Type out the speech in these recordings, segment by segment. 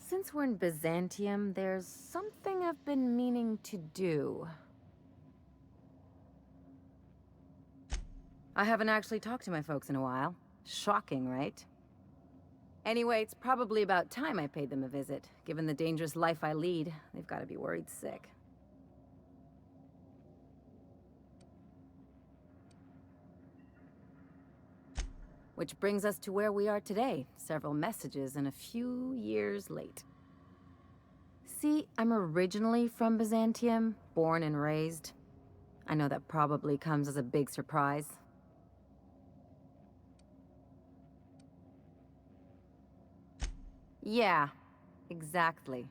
since we're in Byzantium, there's something I've been meaning to do. I haven't actually talked to my folks in a while. Shocking, right? Anyway, it's probably about time I paid them a visit. Given the dangerous life I lead, they've got to be worried sick. Which brings us to where we are today, several messages and a few years late. See, I'm originally from Byzantium, born and raised. I know that probably comes as a big surprise. Yeah, exactly.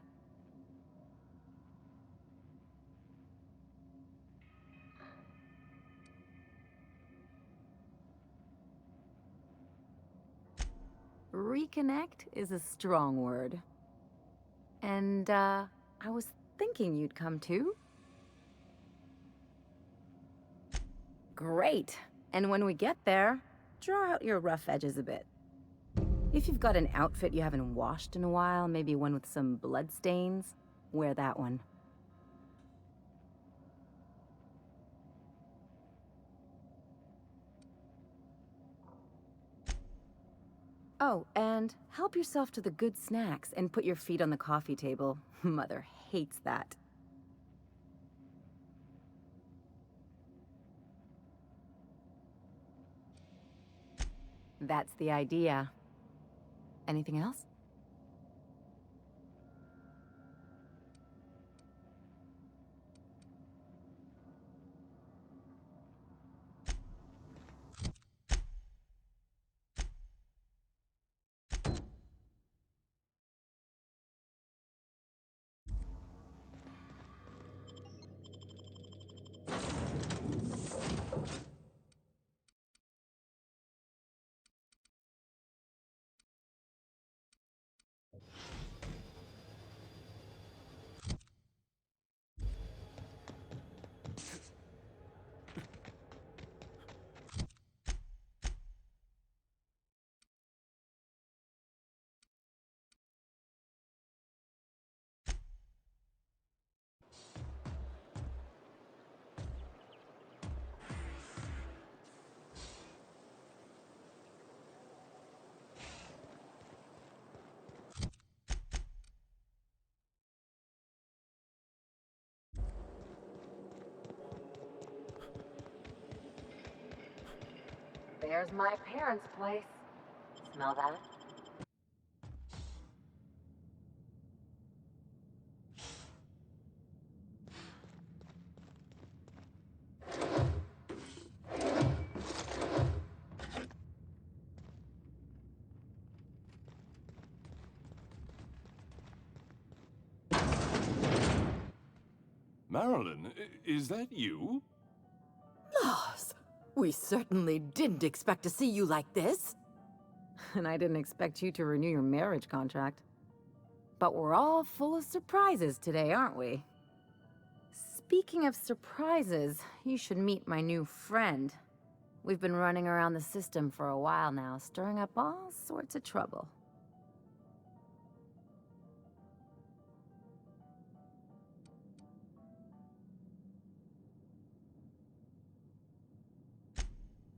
Reconnect is a strong word. And, I was thinking you'd come too. Great. And when we get there, draw out your rough edges a bit. If you've got an outfit you haven't washed in a while, maybe one with some blood stains, wear that one. Oh, and help yourself to the good snacks and put your feet on the coffee table. Mother hates that. That's the idea. Anything else? There's my parents' place. Smell that? Marilyn, is that you? Lars, we certainly didn't expect to see you like this. And I didn't expect you to renew your marriage contract. But we're all full of surprises today, aren't we? Speaking of surprises, you should meet my new friend. We've been running around the system for a while now, stirring up all sorts of trouble.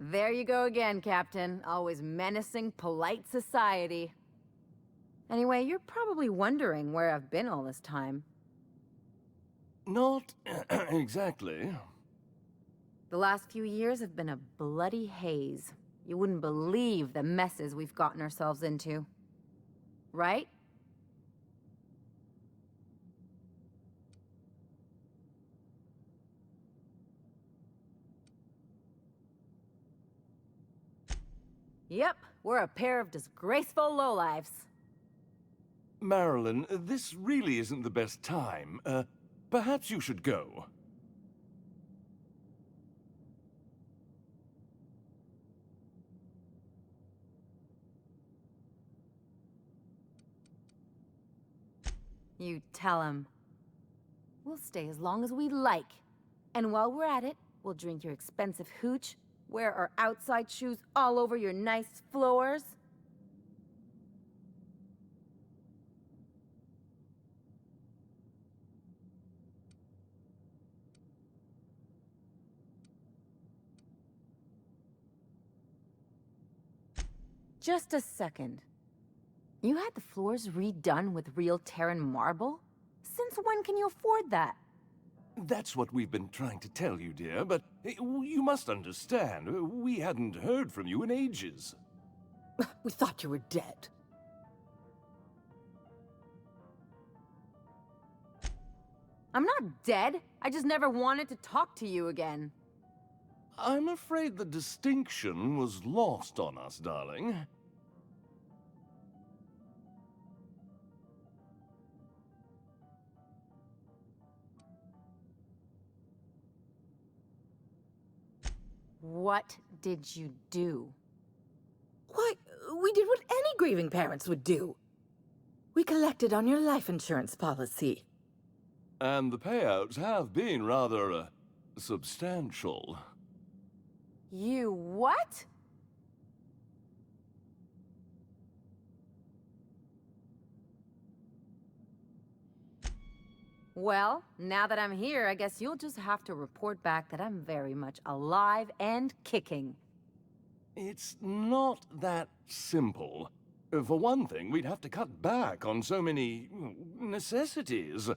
There you go again, Captain. Always menacing polite society. Anyway, you're probably wondering where I've been all this time. Not exactly. The last few years have been a bloody haze. You wouldn't believe the messes we've gotten ourselves into. Right? Yep, we're a pair of disgraceful lowlifes. Marilyn, this really isn't the best time. Perhaps you should go. You tell him. We'll stay as long as we like. And while we're at it, we'll drink your expensive hooch, wear our outside shoes all over your nice floors. Just a second. You had the floors redone with real Terran marble? Since when can you afford that? That's what we've been trying to tell you, dear, but you must understand, we hadn't heard from you in ages. We thought you were dead. I'm not dead. I just never wanted to talk to you again. I'm afraid the distinction was lost on us, darling. What did you do? Why, we did what any grieving parents would do. We collected on your life insurance policy. And the payouts have been rather, substantial. You what? Well, now that I'm here, I guess you'll just have to report back that I'm very much alive and kicking. It's not that simple. For one thing, we'd have to cut back on so many necessities.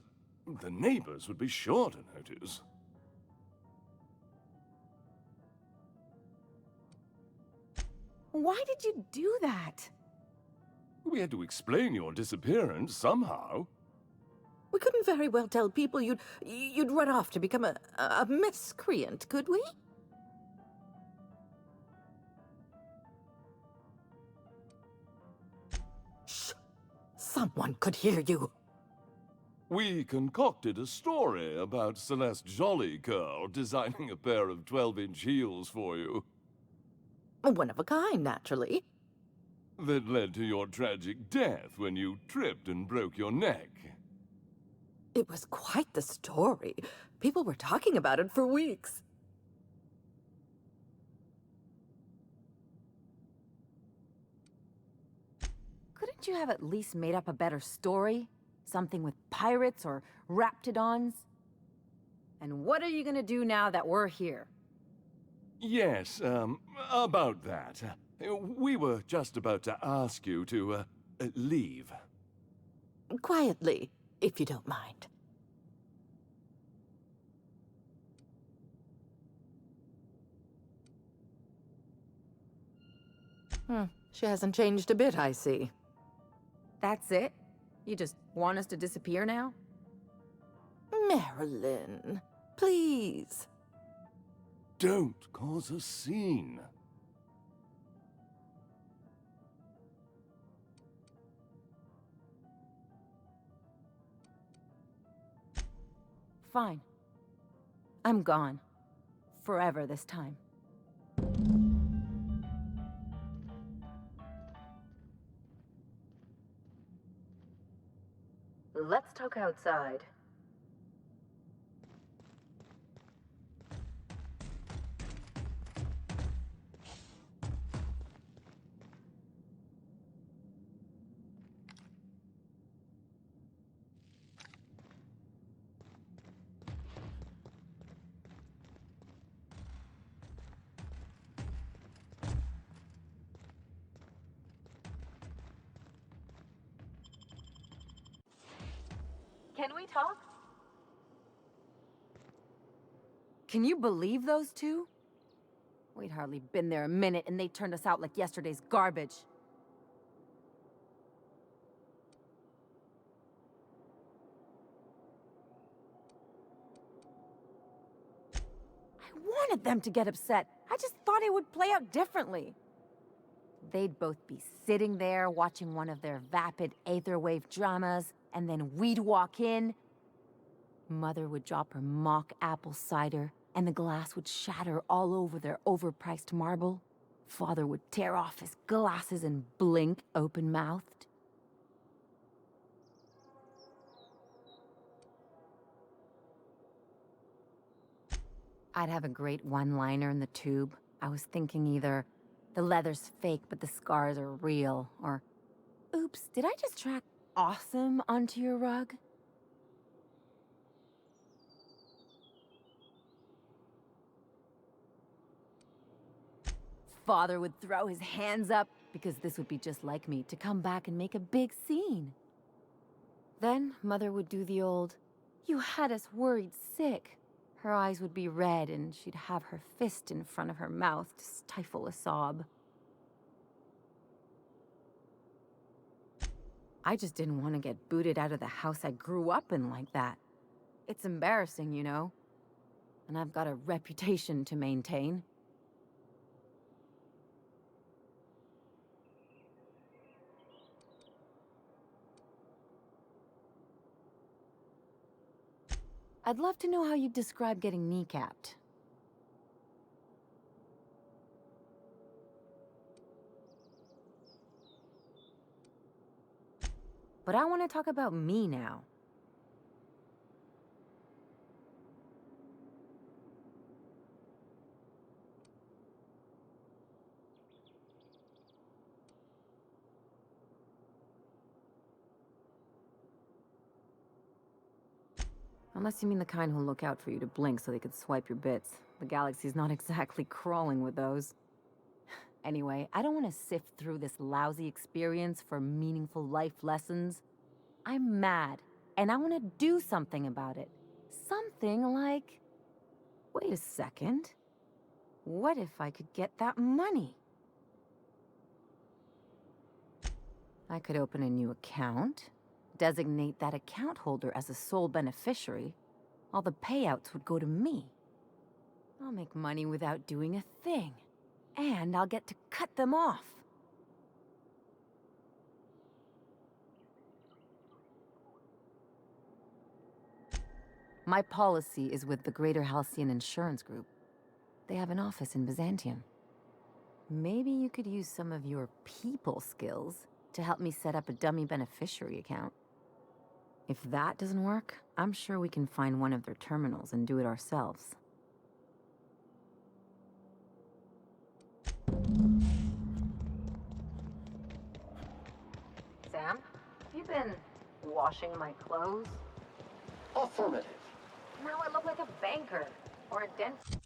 The neighbors would be sure to notice. Why did you do that? We had to explain your disappearance somehow. We couldn't very well tell people you'd run off to become a miscreant, could we? Shh! Someone could hear you. We concocted a story about Celeste Jollycurl designing a pair of 12-inch heels for you. One of a kind, naturally. That led to your tragic death when you tripped and broke your neck. It was quite the story. People were talking about it for weeks. Couldn't you have at least made up a better story? Something with pirates or raptidons? And what are you gonna do now that we're here? Yes, about that. We were just about to ask you to, leave. Quietly, if you don't mind. She hasn't changed a bit, I see. That's it? You just want us to disappear now? Marilyn, please. Don't cause a scene. Fine. I'm gone. Forever this time. Let's talk outside. Can we talk? Can you believe those two? We'd hardly been there a minute and they turned us out like yesterday's garbage. I wanted them to get upset. I just thought it would play out differently. They'd both be sitting there watching one of their vapid aetherwave dramas, and then we'd walk in. Mother would drop her mock apple cider, and the glass would shatter all over their overpriced marble. Father would tear off his glasses and blink open-mouthed. I'd have a great one-liner in the tube. I was thinking either, the leather's fake but the scars are real, or, oops, did I just track awesome onto your rug? Father would throw his hands up, because this would be just like me to come back and make a big scene. Then Mother would do the old, "You had us worried sick." Her eyes would be red and she'd have her fist in front of her mouth to stifle a sob. I just didn't want to get booted out of the house I grew up in like that. It's embarrassing, you know? And I've got a reputation to maintain. I'd love to know how you'd describe getting kneecapped. But I want to talk about me now. Unless you mean the kind who'll look out for you to blink so they could swipe your bits. The galaxy's not exactly crawling with those. Anyway, I don't want to sift through this lousy experience for meaningful life lessons. I'm mad, and I want to do something about it. Something like... Wait a second. What if I could get that money? I could open a new account, designate that account holder as a sole beneficiary. All the payouts would go to me. I'll make money without doing a thing. And I'll get to cut them off. My policy is with the Greater Halcyon Insurance Group. They have an office in Byzantium. Maybe you could use some of your people skills to help me set up a dummy beneficiary account. If that doesn't work, I'm sure we can find one of their terminals and do it ourselves. Sam, have you been washing my clothes? Affirmative. Now I look like a banker or a dentist.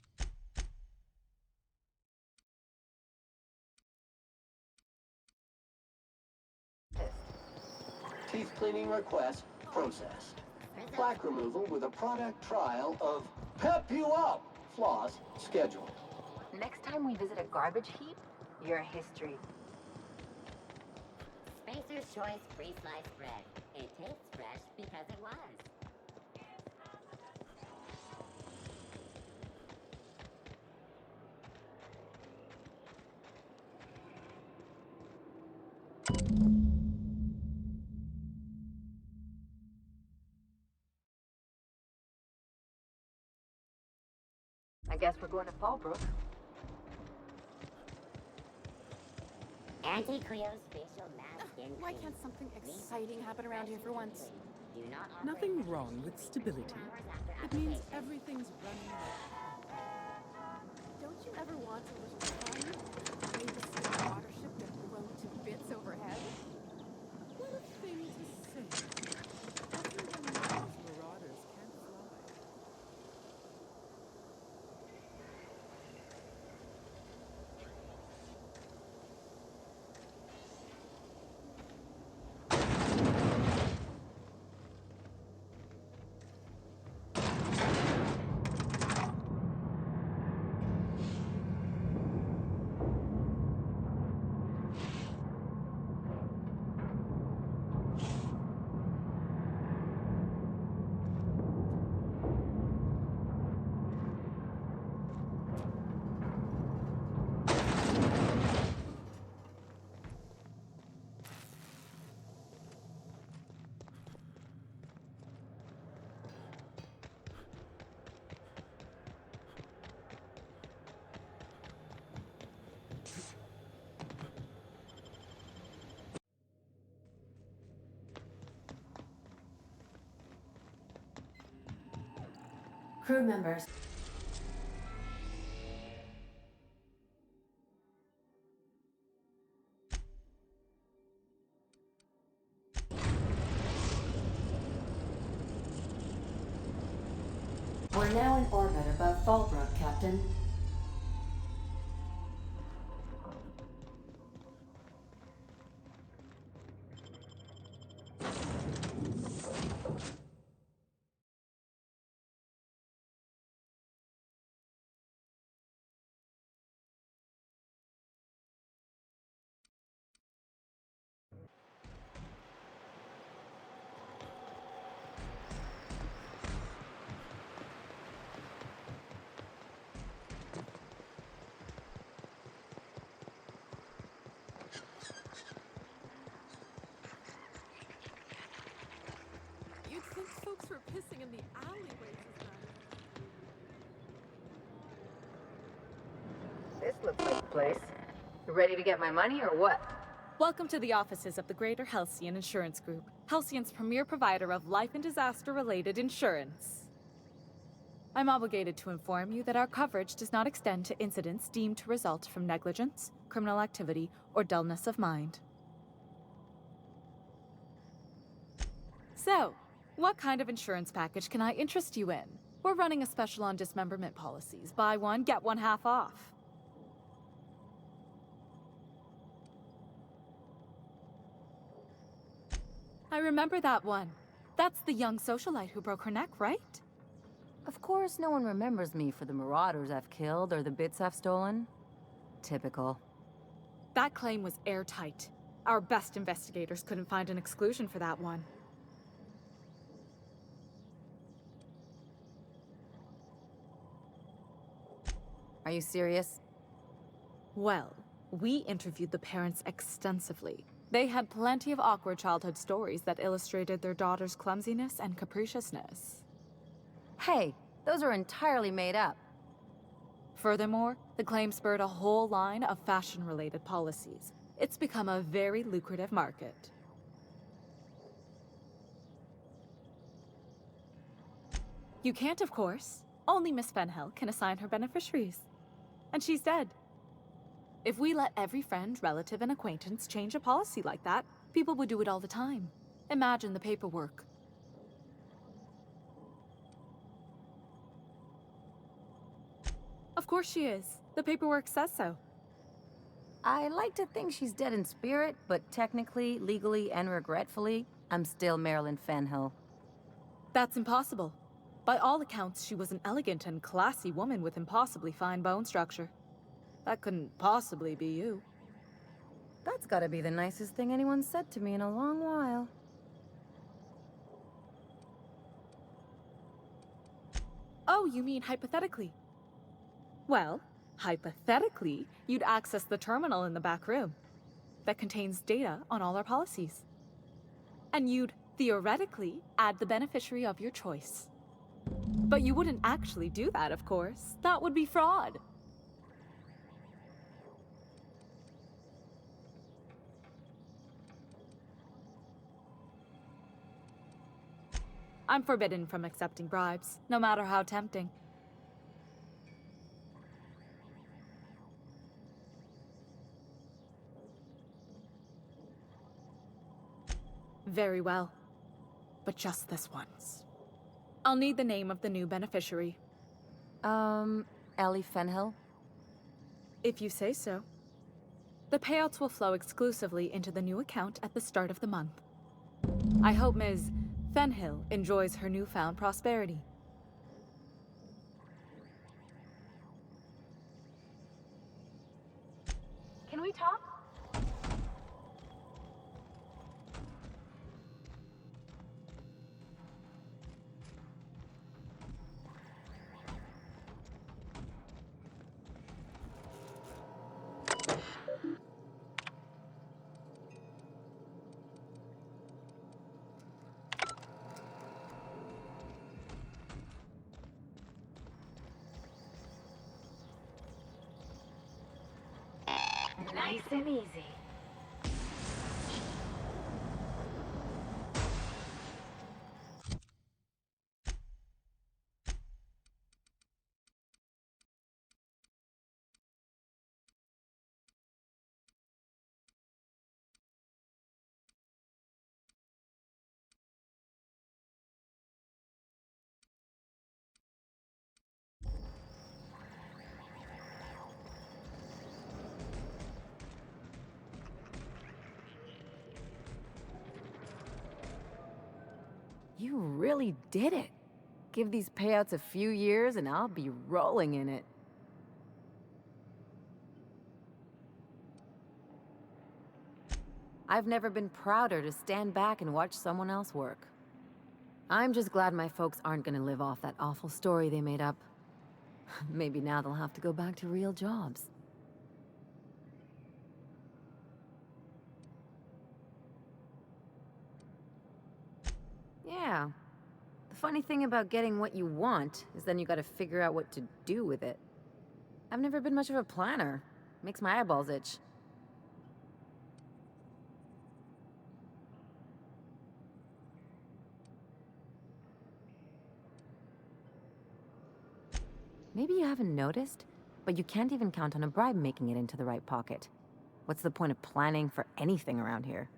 Teeth cleaning request processed. Plaque removal with a product trial of Pep You Up floss scheduled. Next time we visit a garbage heap, you're history. Spacer's Choice pre-sliced bread. It tastes fresh because it was. I guess we're going to Fallbrook. Anti-Cleo's facial mask in Why can't something exciting happen around here for once? Do not Nothing wrong with stability. It means everything's running like... Don't you ever want a little fun? Maybe see a watership get blown to bits overhead? What a thing to say. Everyone knows marauders can't fly. Crew members. We're now in orbit above Fallbrook, Captain. sure pissing in the alleyways is nice. This looks like the place. You ready to get my money or what? Welcome to the offices of the Greater Halcyon Insurance Group, Halcyon's premier provider of life and disaster-related insurance. I'm obligated to inform you that our coverage does not extend to incidents deemed to result from negligence, criminal activity, or dullness of mind. So, what kind of insurance package can I interest you in? We're running a special on dismemberment policies. Buy one, get one half off. I remember that one. That's the young socialite who broke her neck, right? Of course, no one remembers me for the marauders I've killed or the bits I've stolen. Typical. That claim was airtight. Our best investigators couldn't find an exclusion for that one. Are you serious? Well, we interviewed the parents extensively. They had plenty of awkward childhood stories that illustrated their daughter's clumsiness and capriciousness. Hey, those are entirely made up. Furthermore, the claim spurred a whole line of fashion-related policies. It's become a very lucrative market. You can't, of course. Only Miss Fenhill can assign her beneficiaries. And she's dead. If we let every friend, relative, and acquaintance change a policy like that, people would do it all the time. Imagine the paperwork. Of course she is. The paperwork says so. I like to think she's dead in spirit, but technically, legally, and regretfully, I'm still Marilyn Fenhill. That's impossible. By all accounts, she was an elegant and classy woman with impossibly fine bone structure. That couldn't possibly be you. That's gotta be the nicest thing anyone's said to me in a long while. Oh, you mean hypothetically? Well, hypothetically, you'd access the terminal in the back room that contains data on all our policies. And you'd, theoretically, add the beneficiary of your choice. But you wouldn't actually do that, of course. That would be fraud. I'm forbidden from accepting bribes, no matter how tempting. Very well. But just this once. I'll need the name of the new beneficiary. Ellie Fenhill? If you say so. The payouts will flow exclusively into the new account at the start of the month. I hope Ms. Fenhill enjoys her newfound prosperity. Can we talk? Nice and easy. You really did it. Give these payouts a few years and I'll be rolling in it. I've never been prouder to stand back and watch someone else work. I'm just glad my folks aren't gonna live off that awful story they made up. Maybe now they'll have to go back to real jobs. Yeah. The funny thing about getting what you want is then you gotta figure out what to do with it. I've never been much of a planner. Makes my eyeballs itch. Maybe you haven't noticed, but you can't even count on a bribe making it into the right pocket. What's the point of planning for anything around here?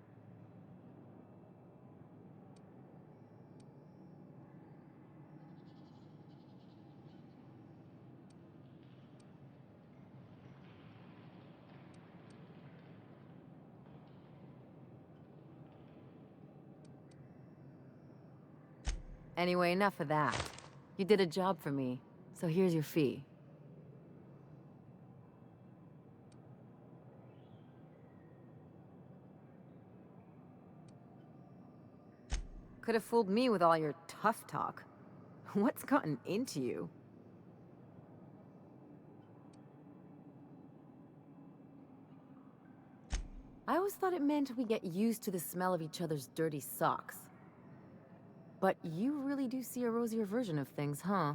Anyway, enough of that. You did a job for me, so here's your fee. Could have fooled me with all your tough talk. What's gotten into you? I always thought it meant we get used to the smell of each other's dirty socks. But you really do see a rosier version of things, huh?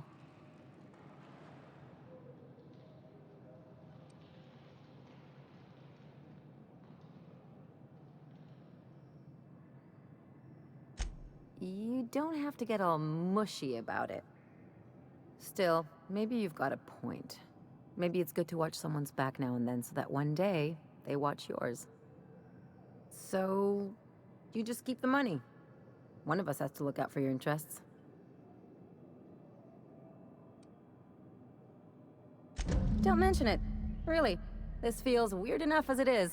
You don't have to get all mushy about it. Still, maybe you've got a point. Maybe it's good to watch someone's back now and then so that one day, they watch yours. So, you just keep the money. One of us has to look out for your interests. Don't mention it. Really, this feels weird enough as it is.